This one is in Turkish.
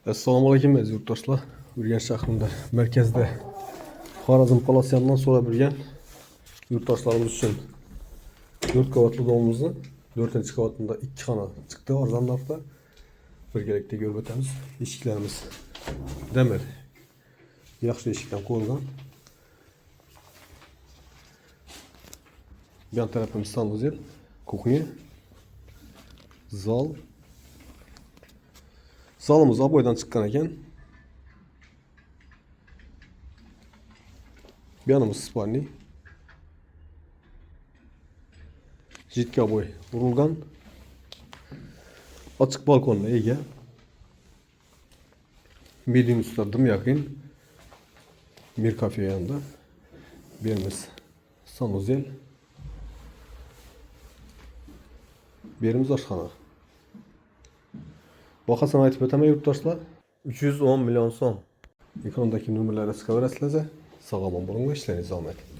Assalomu alaykum aziz yurtdoshlar. Urganch shahrida markazda Xorazm Palace yanından sonra bilgan yurtdoshlarimiz uchun 4 qavatli domimizni 4-qavatında 2 xona chiqdi arzon narxda. Birgalikda ko'rib o'tamiz. Eshiklarimiz demir. Yaxshi eshikdan qo'yilgan. Bu yan tarafimiz sanuzel, kuxnya, zal. Zalımız aboydan çıkan ekan. Bir yanımız spalni. Jitka boy vurulgan. Açık balkonla ega. Bildiğin üstüne dım yakın. Bir kafe yanında. Birimiz sanuzel. Birimiz aşxana. Bakasını aytib o'taman yurtdoshlar. 310 milyon so'm. Ekrandagi nomerlarga chiqaverasizlar. Sog' omon bo'ling va ishlaringiz omad.